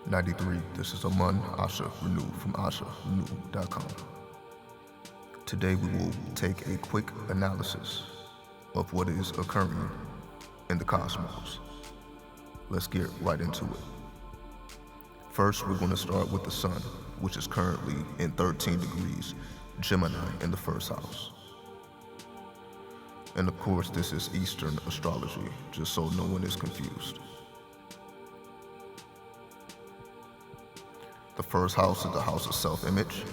93. This is Amun Asha Renew from asharenew.com. Today we will take a quick analysis of what is occurring in the cosmos. Let's get right into it. First, we're going to start with the sun, which is currently in 13 degrees Gemini in the first house. And of course, this is Eastern astrology, just so no one is confused. The first house is the house of self-image.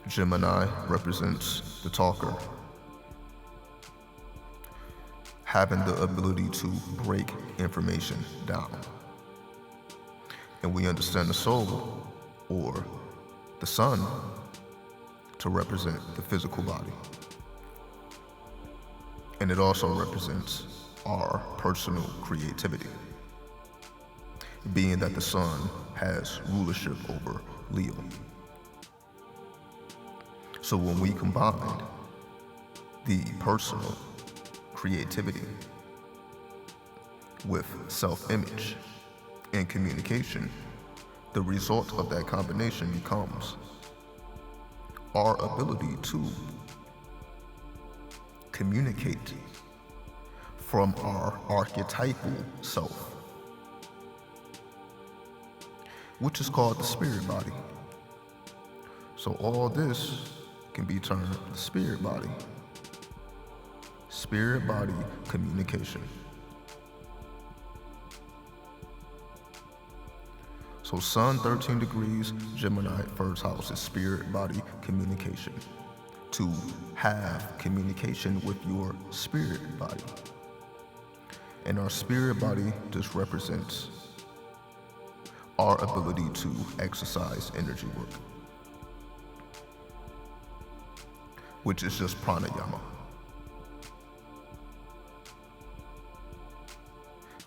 Gemini represents the talker, having the ability to break information down. And we understand the soul, or the sun, to represent the physical body. And it also represents our personal creativity, being that the sun has rulership over Leo. So when we combine the personal creativity with self-image and communication, the result of that combination becomes our ability to communicate from our archetypal self, which is called the spirit body. So all this can be termed the spirit body. Spirit body communication. So Sun 13 degrees Gemini first house is spirit body communication. To have communication with your spirit body. And our spirit body just represents our ability to exercise energy work, which is just pranayama.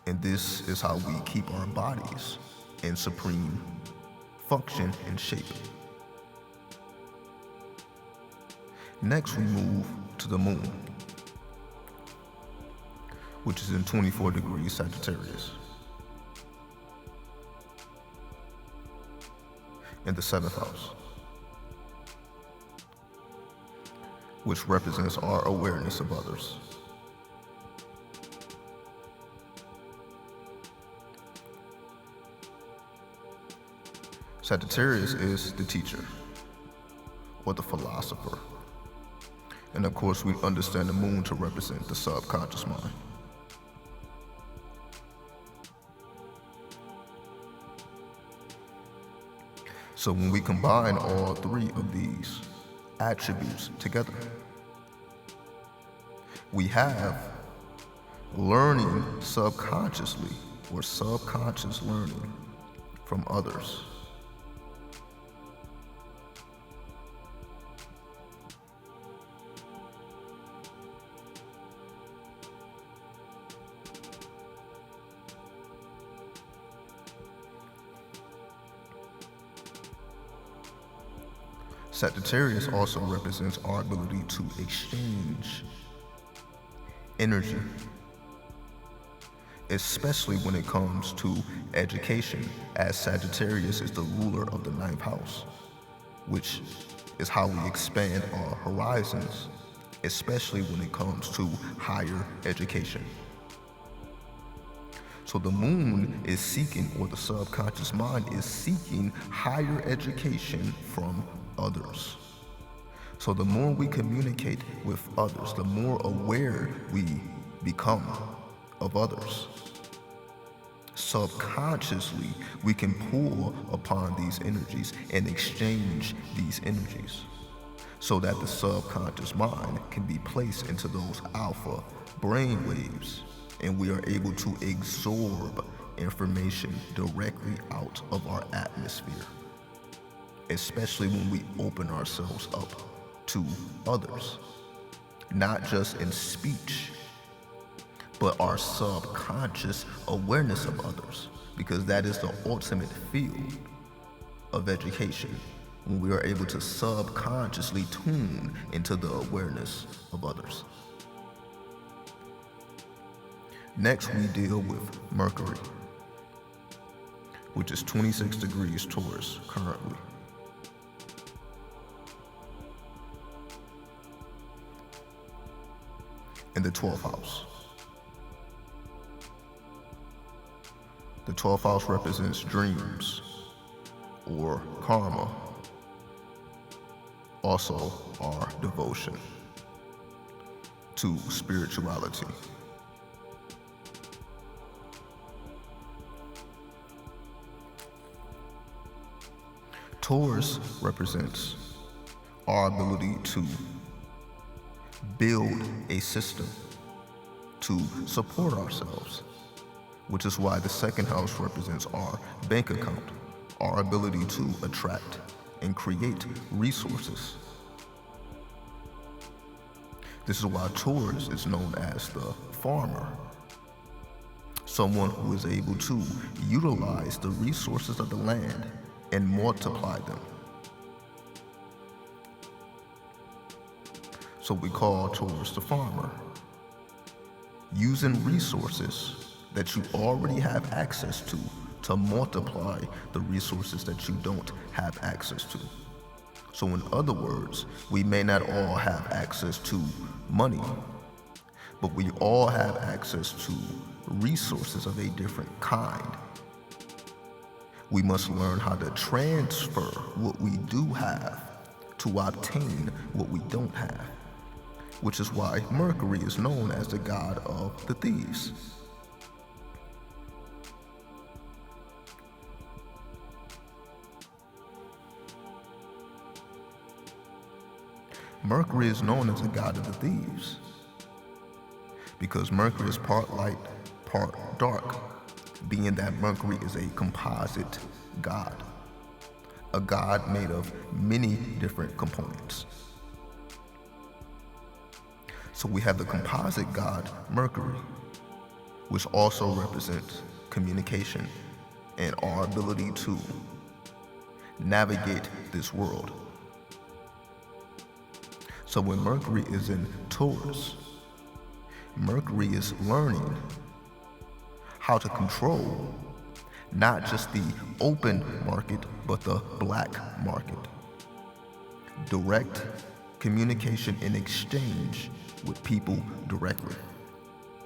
And this is how we keep our bodies in supreme function and shape. Next, we move to the moon, which is in 24 degrees Sagittarius, in the 7th house, which represents our awareness of others. Sagittarius is the teacher, or the philosopher. And of course, we understand the moon to represent the subconscious mind. So when we combine all three of these attributes together, we have learning subconsciously, or subconscious learning from others. Sagittarius also represents our ability to exchange energy, especially when it comes to education, as Sagittarius is the ruler of the 9th house, which is how we expand our horizons, especially when it comes to higher education. So the moon is seeking, or the subconscious mind is seeking, higher education from others. So the more we communicate with others, the more aware we become of others. Subconsciously, we can pull upon these energies and exchange these energies, so that the subconscious mind can be placed into those alpha brain waves, and we are able to absorb information directly out of our atmosphere, especially when we open ourselves up to others, not just in speech, but our subconscious awareness of others, because that is the ultimate field of education, when we are able to subconsciously tune into the awareness of others. Next, we deal with Mercury, which is 26 degrees Taurus currently. In the 12th house. The 12th house represents dreams or karma, also our devotion to spirituality. Taurus represents our ability to build a system to support ourselves, which is why the second house represents our bank account, our ability to attract and create resources. This is why Taurus is known as the farmer, someone who is able to utilize the resources of the land and multiply them. So we call Taurus the farmer, using resources that you already have access to multiply the resources that you don't have access to. So in other words, we may not all have access to money, but we all have access to resources of a different kind. We must learn how to transfer what we do have to obtain what we don't have, which is why Mercury is known as the god of the thieves. Mercury is known as the god of the thieves because Mercury is part light, part dark, being that Mercury is a composite god, a god made of many different components. So we have the composite god Mercury, which also represents communication and our ability to navigate this world. So when Mercury is in Taurus, Mercury is learning how to control not just the open market, but the black market. Direct communication and exchange with people directly.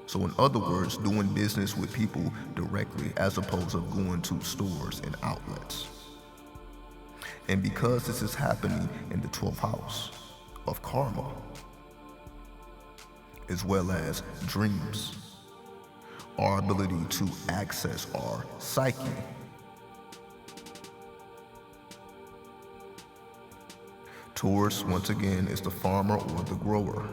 So in other words, doing business with people directly as opposed to going to stores and outlets. And because this is happening in the 12th house of karma, as well as dreams, our ability to access our psyche, Taurus, once again, is the farmer or the grower.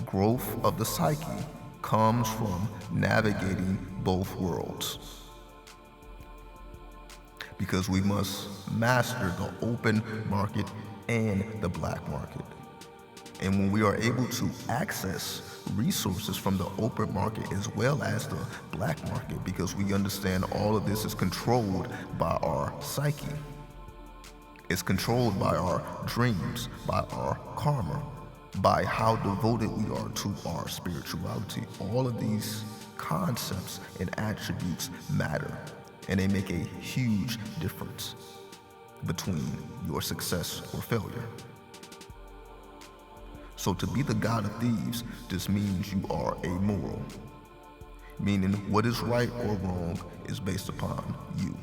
Growth of the psyche comes from navigating both worlds, because we must master the open market and the black market. And when we are able to access resources from the open market as well as the black market, because we understand all of this is controlled by our psyche, it's controlled by our dreams, by our karma, by how devoted we are to our spirituality. All of these concepts and attributes matter, and they make a huge difference between your success or failure. So to be the god of thieves just means you are amoral, meaning what is right or wrong is based upon you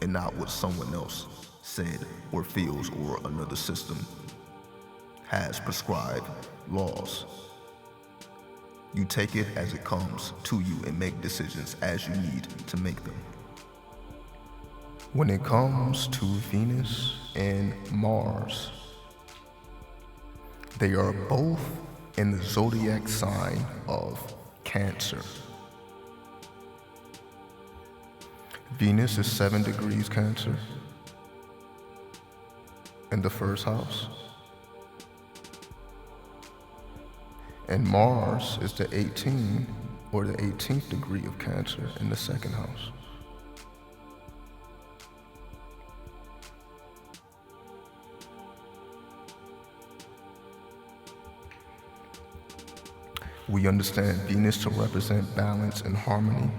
and not what someone else said or feels or another system has prescribed laws. You take it as it comes to you and make decisions as you need to make them. When it comes to Venus and Mars, they are both in the zodiac sign of Cancer. Venus is 7 degrees Cancer in the first house, and Mars is the 18 or the 18th degree of Cancer in the second house. We understand Venus to represent balance and harmony,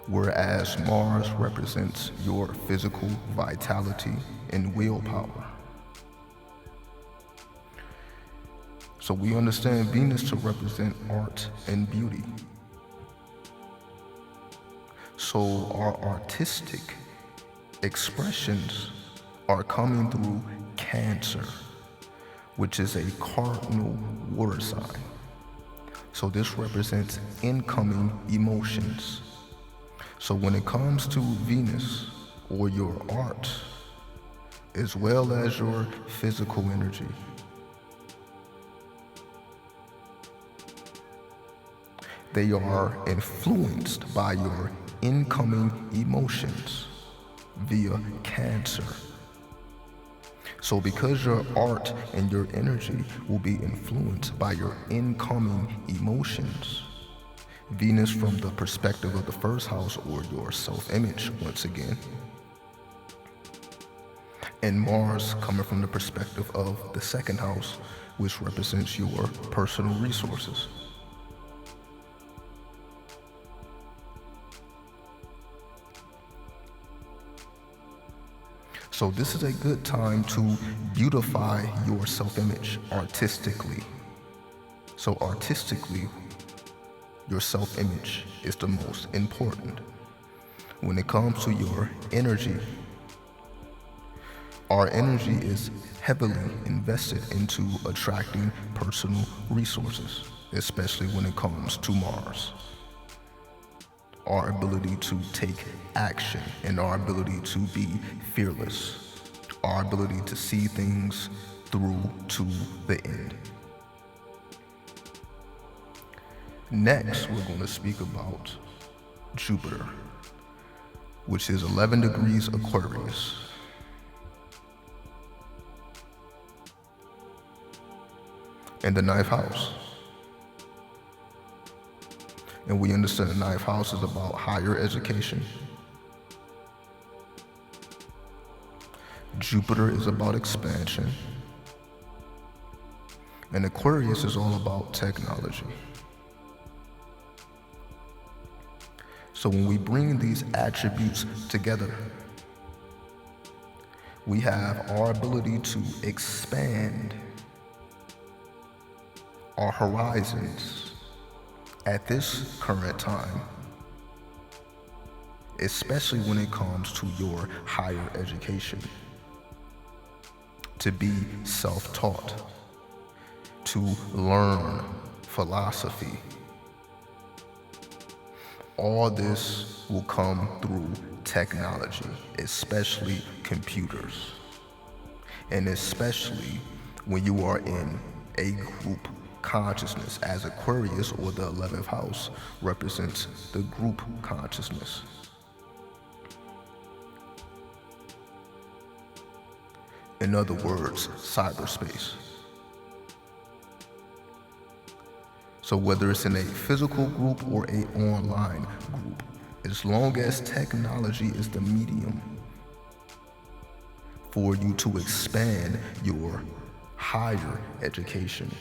whereas Mars represents your physical vitality and willpower. So we understand Venus to represent art and beauty. So our artistic expressions are coming through Cancer, which is a cardinal water sign. So this represents incoming emotions. So when it comes to Venus, or your art, as well as your physical energy, they are influenced by your incoming emotions via Cancer. So because your art and your energy will be influenced by your incoming emotions, Venus from the perspective of the first house, or your self-image once again, and Mars coming from the perspective of the second house, which represents your personal resources. So this is a good time to beautify your self-image artistically. So artistically, your self-image is the most important. When it comes to your energy, our energy is heavily invested into attracting personal resources, especially when it comes to Mars. Our ability to take action and our ability to be fearless, our ability to see things through to the end. Next, we're going to speak about Jupiter, which is 11 degrees Aquarius. In the ninth house. And we understand the ninth house is about higher education. Jupiter is about expansion. And Aquarius is all about technology. So when we bring these attributes together, we have our ability to expand our horizons at this current time, especially when it comes to your higher education, to be self-taught, to learn philosophy. All this will come through technology, especially computers, and especially when you are in a group consciousness, as Aquarius, or the 11th house, represents the group consciousness. In other words, cyberspace. So whether it's in a physical group or an online group, as long as technology is the medium for you to expand your higher education,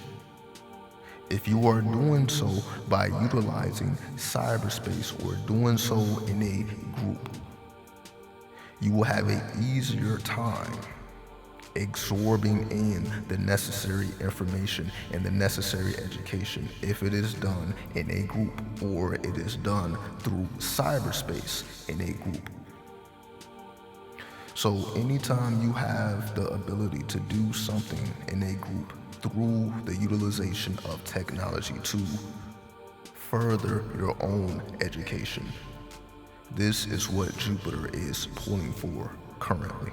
if you are doing so by utilizing cyberspace or doing so in a group, you will have an easier time absorbing in the necessary information and the necessary education if it is done in a group, or it is done through cyberspace in a group. So anytime you have the ability to do something in a group through the utilization of technology to further your own education, this is what Jupiter is pulling for currently.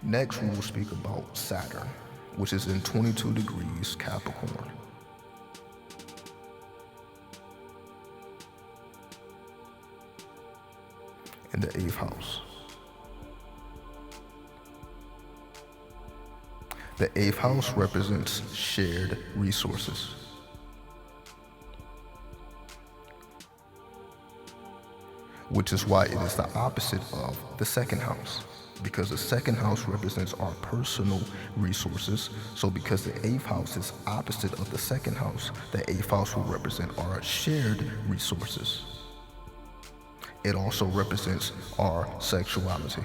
Next, we will speak about Saturn, which is in 22 degrees Capricorn. In the 8th house. The 8th house represents shared resources. Which is why it is the opposite of the 2nd house. because the second house represents our personal resources. So because the 8th house is opposite of the second house, the 8th house will represent our shared resources. It also represents our sexuality.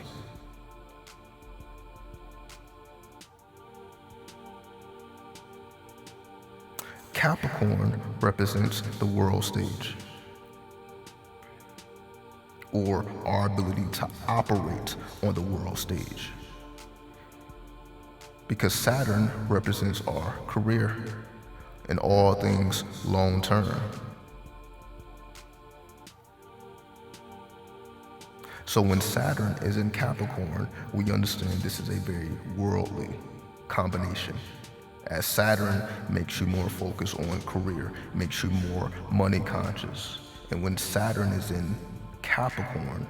Capricorn represents the world stage, or our ability to operate on the world stage. Because Saturn represents our career and all things long term. So when Saturn is in Capricorn, we understand this is a very worldly combination, as Saturn makes you more focused on career, makes you more money conscious. And when Saturn is in Capricorn,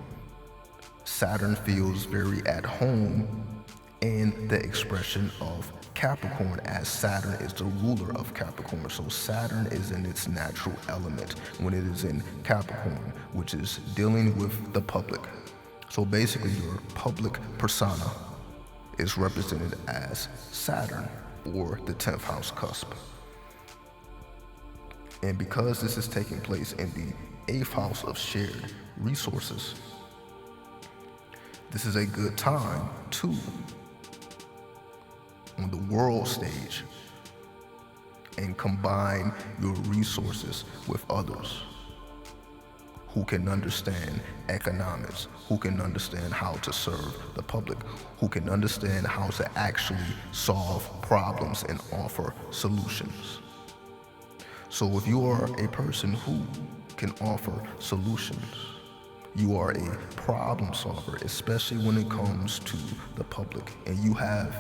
Saturn feels very at home in the expression of Capricorn, as Saturn is the ruler of Capricorn. So Saturn is in its natural element when it is in Capricorn, which is dealing with the public. So basically your public persona is represented as Saturn, or the 10th house cusp. And because this is taking place in the 8th house of shared resources, this is a good time to, on the world stage, and combine your resources with others who can understand economics, who can understand how to serve the public, who can understand how to actually solve problems and offer solutions. So if you are a person who can offer solutions, you are a problem solver, especially when it comes to the public, and you have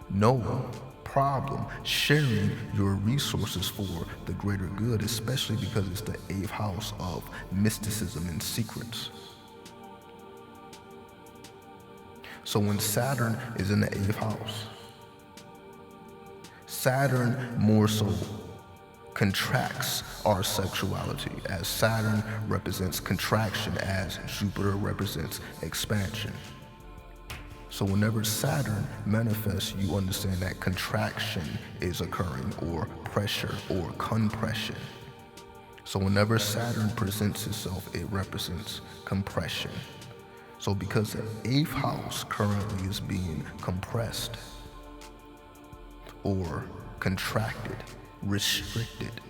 no problem sharing your resources for the greater good, especially because it's the 8th house of mysticism and secrets. So when Saturn is in the 8th house, Saturn more so contracts our sexuality, as Saturn represents contraction, as Jupiter represents expansion. So whenever Saturn manifests, you understand that contraction is occurring, or pressure, or compression. So whenever Saturn presents itself, it represents compression. So because the 8th house currently is being compressed, or contracted, restricted,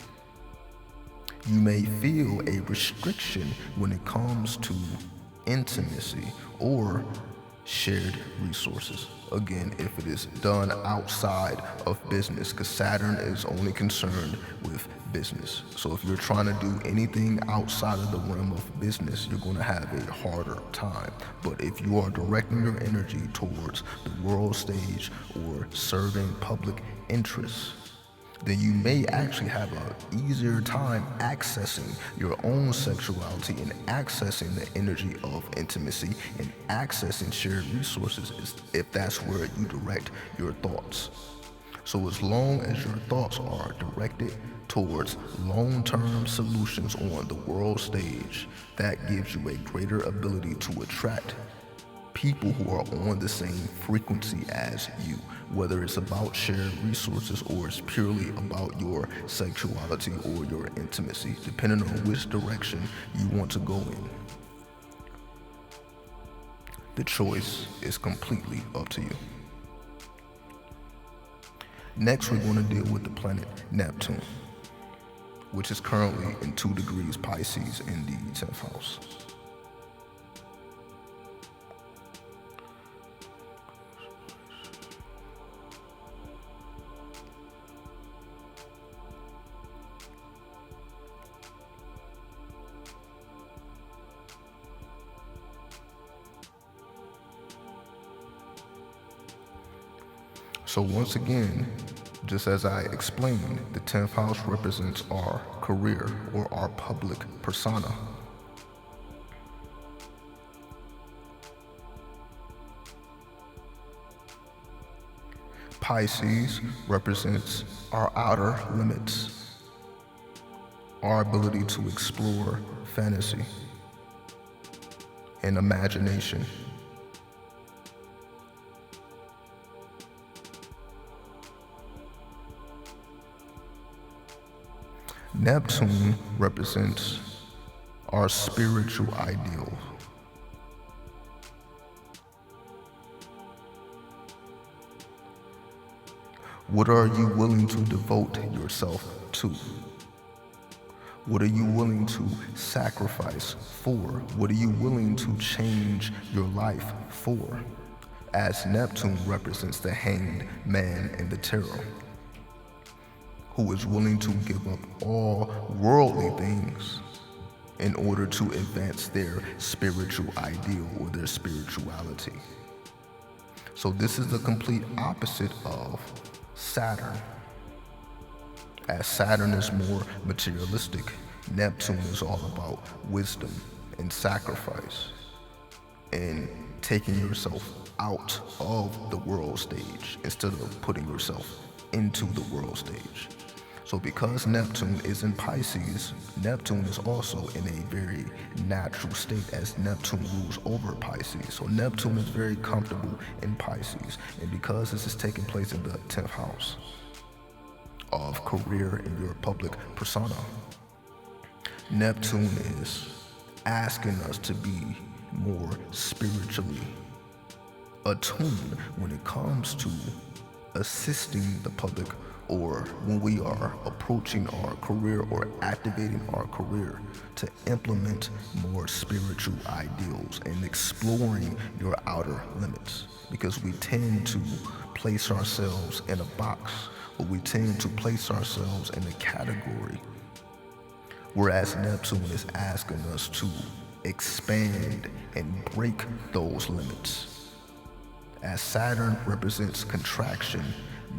you may feel a restriction when it comes to intimacy or shared resources. Again, if it is done outside of business, because Saturn is only concerned with business. So if you're trying to do anything outside of the realm of business, you're going to have a harder time. But if you are directing your energy towards the world stage or serving public interests, then you may actually have an easier time accessing your own sexuality and accessing the energy of intimacy and accessing shared resources, if that's where you direct your thoughts. So as long as your thoughts are directed towards long-term solutions on the world stage, that gives you a greater ability to attract people who are on the same frequency as you, whether it's about shared resources or it's purely about your sexuality or your intimacy, depending on which direction you want to go in. The choice is completely up to you. Next, we're going to deal with the planet Neptune, which is currently in 2 degrees Pisces in the 10th house. So once again, just as I explained, the 10th house represents our career or our public persona. Pisces represents our outer limits, our ability to explore fantasy and imagination Neptune represents our spiritual ideal. What are you willing to devote yourself to? What are you willing to sacrifice for? What are you willing to change your life for? As Neptune represents the hanged man in the tarot, who is willing to give up all worldly things in order to advance their spiritual ideal or their spirituality. So this is the complete opposite of Saturn. As Saturn is more materialistic, Neptune is all about wisdom and sacrifice and taking yourself out of the world stage instead of putting yourself into the world stage. So because Neptune is in Pisces, Neptune is also in a very natural state as Neptune rules over Pisces. So Neptune is very comfortable in Pisces. And because this is taking place in the 10th house of career and your public persona, Neptune is asking us to be more spiritually attuned when it comes to assisting the public, or when we are approaching our career or activating our career, to implement more spiritual ideals and exploring your outer limits. Because we tend to place ourselves in a box, or we tend to place ourselves in a category, whereas Neptune is asking us to expand and break those limits. As Saturn represents contraction,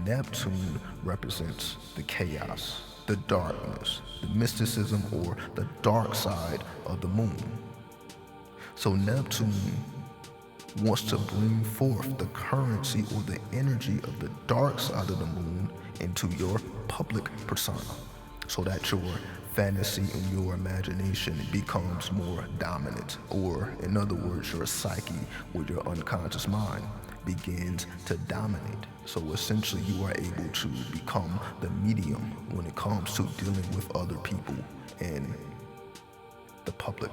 Neptune represents the chaos, the darkness, the mysticism, or the dark side of the moon. So Neptune wants to bring forth the currency or the energy of the dark side of the moon into your public persona, so that your fantasy and your imagination becomes more dominant, or in other words, your psyche or your unconscious mind begins to dominate. So essentially you are able to become the medium when it comes to dealing with other people and the public.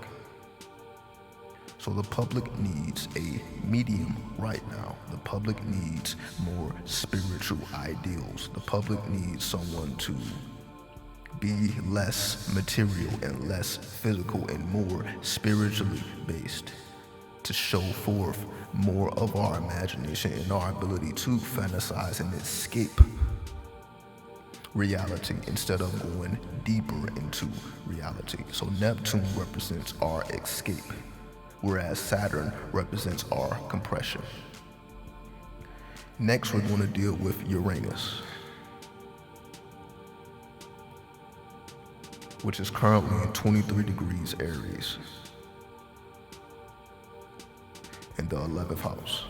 So the public needs a medium right now. The public needs more spiritual ideals. The public needs someone to be less material and less physical and more spiritually based, to show forth more of our imagination and our ability to fantasize and escape reality instead of going deeper into reality. So Neptune represents our escape, whereas Saturn represents our compression. Next, we're going to deal with Uranus, which is currently in 23 degrees Aries in the 11th house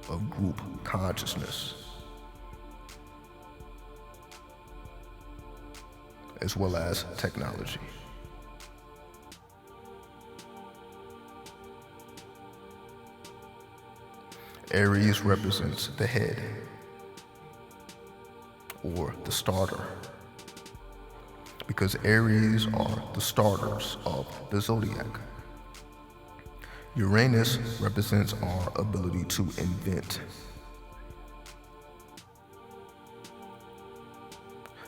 of group consciousness, as well as technology. Aries represents the head, or the starter, because Aries are the starters of the zodiac. Uranus represents our ability to invent,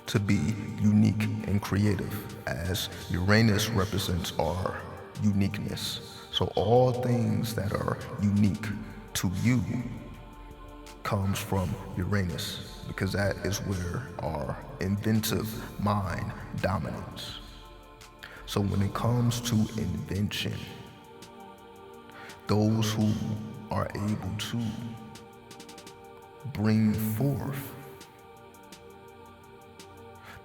to be unique and creative, as Uranus represents our uniqueness. So all things that are unique to you comes from Uranus, because that is where our inventive mind dominates. So when it comes to invention, those who are able to bring forth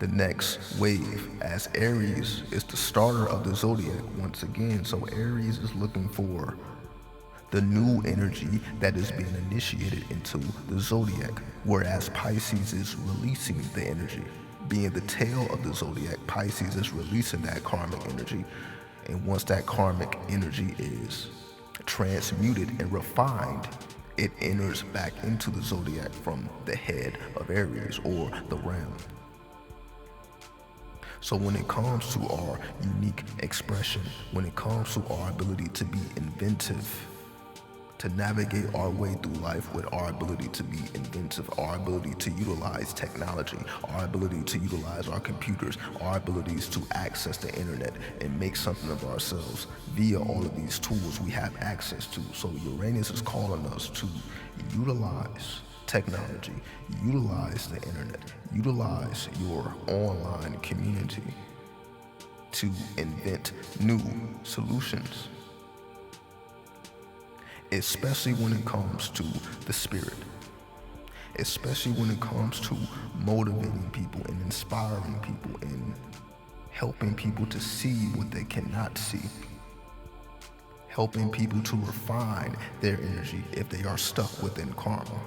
the next wave, as Aries is the starter of the zodiac once again. So Aries is looking for the new energy that is being initiated into the zodiac, whereas Pisces is releasing the energy. Being the tail of the zodiac, Pisces is releasing that karmic energy. And once that karmic energy is transmuted and refined, it enters back into the zodiac from the head of Aries, or the ram. So when it comes to our unique expression, when it comes to our ability to be inventive, to navigate our way through life with our ability to be inventive, our ability to utilize technology, our ability to utilize our computers, our abilities to access the internet and make something of ourselves via all of these tools we have access to. So Uranus is calling us to utilize technology, utilize the internet, utilize your online community to invent new solutions, especially when it comes to the spirit, especially when it comes to motivating people and inspiring people and helping people to see what they cannot see, helping people to refine their energy if they are stuck within karma.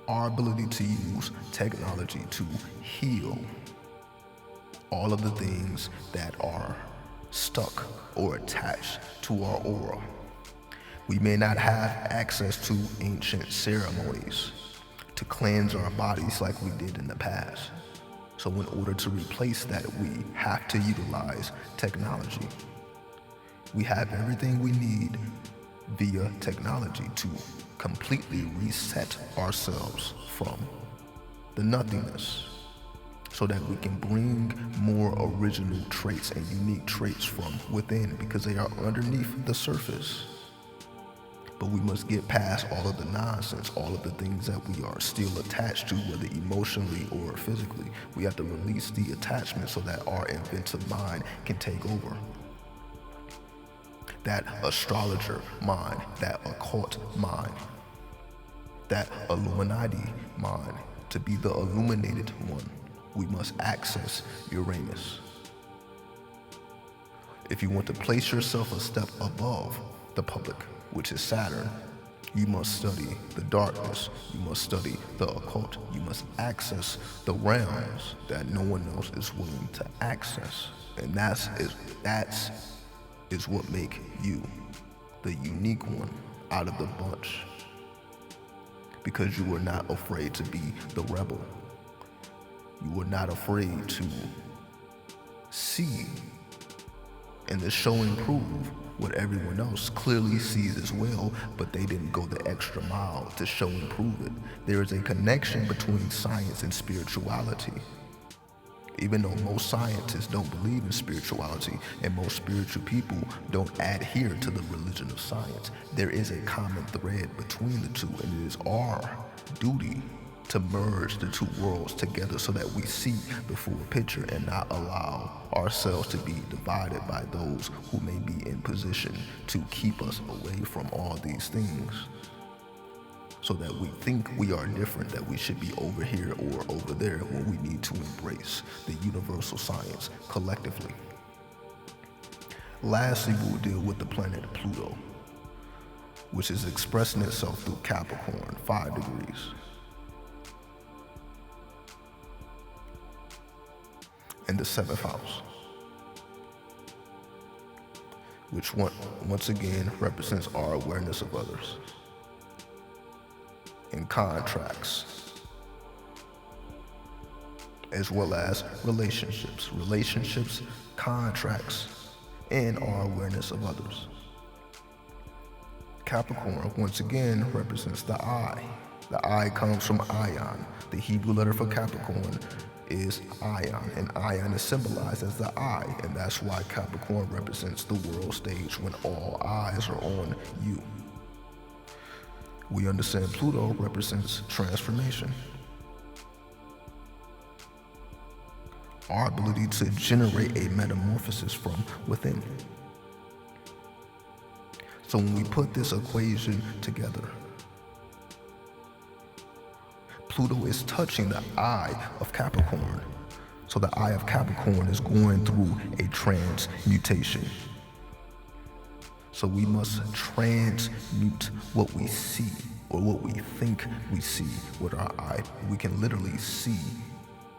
Our ability to use technology to heal all of the things that are stuck or attached to our aura. We may not have access to ancient ceremonies to cleanse our bodies like we did in the past. So in order to replace that, we have to utilize technology. We have everything we need via technology to completely reset ourselves from the nothingness so that we can bring more original traits and unique traits from within, because they are underneath the surface. But we must get past all of the nonsense, all of the things that we are still attached to, whether emotionally or physically. We have to release the attachment so that our inventive mind can take over. That astrologer mind, that occult mind, that Illuminati mind, to be the illuminated one, we must access Uranus. If you want to place yourself a step above the public, which is Saturn, you must study the darkness, you must study the occult, you must access the realms that no one else is willing to access. And that is what make you the unique one out of the bunch, because you are not afraid to be the rebel. You are not afraid to see and to show and prove what everyone else clearly sees as well, but they didn't go the extra mile to show and prove it. There is a connection between science and spirituality. Even though most scientists don't believe in spirituality and most spiritual people don't adhere to the religion of science, there is a common thread between the two, and it is our duty to merge the two worlds together so that we see the full picture and not allow ourselves to be divided by those who may be in position to keep us away from all these things, so that we think we are different, that we should be over here or over there, when we need to embrace the universal science collectively. Lastly, we'll deal with the planet Pluto, which is expressing itself through Capricorn, 5 degrees. In the 7th house, which once again represents our awareness of others and contracts, as well as relationships, contracts, and our awareness of others. Capricorn once again represents the eye. The eye comes from ion. The Hebrew letter for Capricorn is ion, and ion is symbolized as the eye, and that's why Capricorn represents the world stage when all eyes are on you. We understand Pluto represents transformation, our ability to generate a metamorphosis from within. So when we put this equation together, Pluto is touching the eye of Capricorn. So the eye of Capricorn is going through a transmutation. So we must transmute what we see or what we think we see with our eye. We can literally see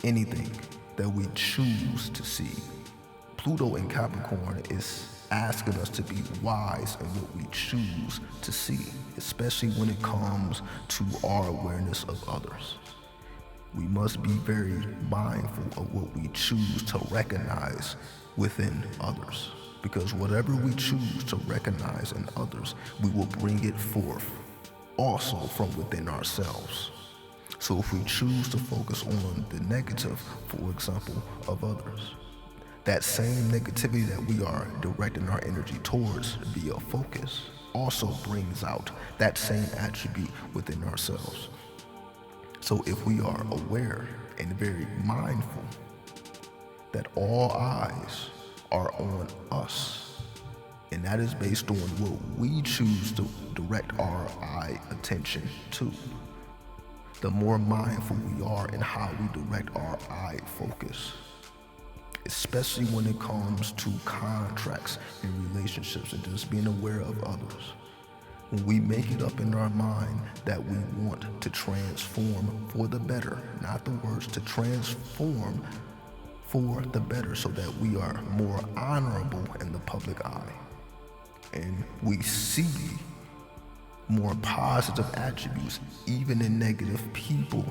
anything that we choose to see. Pluto in Capricorn is asking us to be wise in what we choose to see, especially when it comes to our awareness of others. We must be very mindful of what we choose to recognize within others, because whatever we choose to recognize in others, we will bring it forth also from within ourselves. So if we choose to focus on the negative, for example, of others, that same negativity that we are directing our energy towards via focus also brings out that same attribute within ourselves. So if we are aware and very mindful that all eyes are on us, and that is based on what we choose to direct our eye attention to, the more mindful we are in how we direct our eye focus, especially when it comes to contracts and relationships and just being aware of others. When we make it up in our mind that we want to transform for the better, not the worse, to transform for the better so that we are more honorable in the public eye, and we see more positive attributes even in negative people,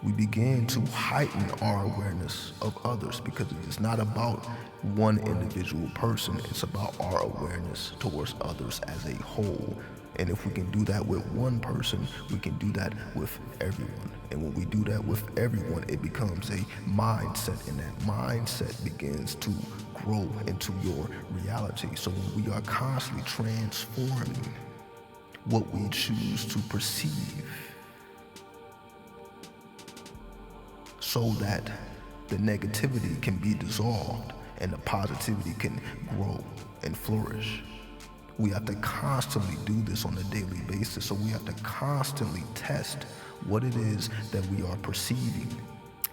we begin to heighten our awareness of others, because it is not about one individual person, it's about our awareness towards others as a whole. And if we can do that with one person, we can do that with everyone. And when we do that with everyone, it becomes a mindset, and that mindset begins to grow into your reality. So when we are constantly transforming what we choose to perceive, so that the negativity can be dissolved and the positivity can grow and flourish. We have to constantly do this on a daily basis. So we have to constantly test what it is that we are perceiving,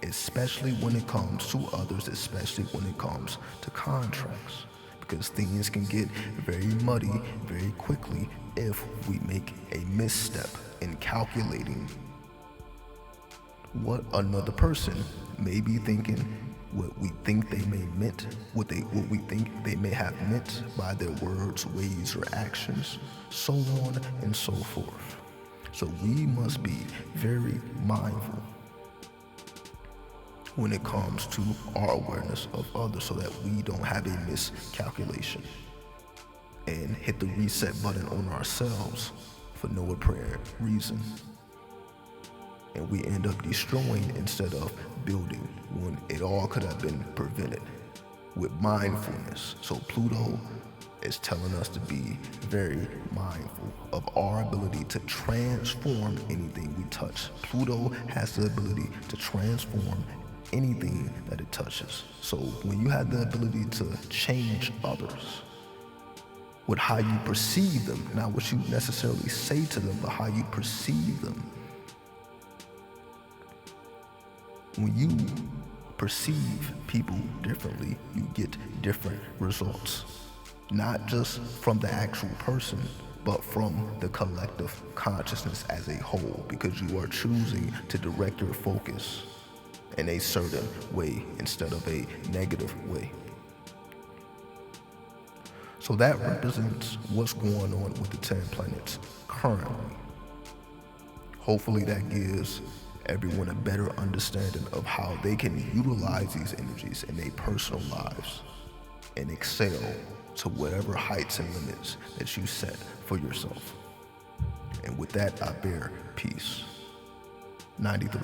especially when it comes to others, especially when it comes to contracts, because things can get very muddy very quickly if we make a misstep in calculating what another person may be thinking, what we think they may meant, what we think they may have meant by their words, ways, or actions, so on and so forth. So we must be very mindful when it comes to our awareness of others, so that we don't have a miscalculation and hit the reset button on ourselves for no apparent reason. And we end up destroying instead of building, when it all could have been prevented with mindfulness. So Pluto is telling us to be very mindful of our ability to transform anything we touch. Pluto has the ability to transform anything that it touches. So when you have the ability to change others with how you perceive them, not what you necessarily say to them, but how you perceive them, when you perceive people differently, you get different results. Not just from the actual person, but from the collective consciousness as a whole, because you are choosing to direct your focus in a certain way instead of a negative way. So that represents what's going on with the 10 planets currently. Hopefully that gives everyone a better understanding of how they can utilize these energies in their personal lives and excel to whatever heights and limits that you set for yourself. And with that, I bear peace. 93.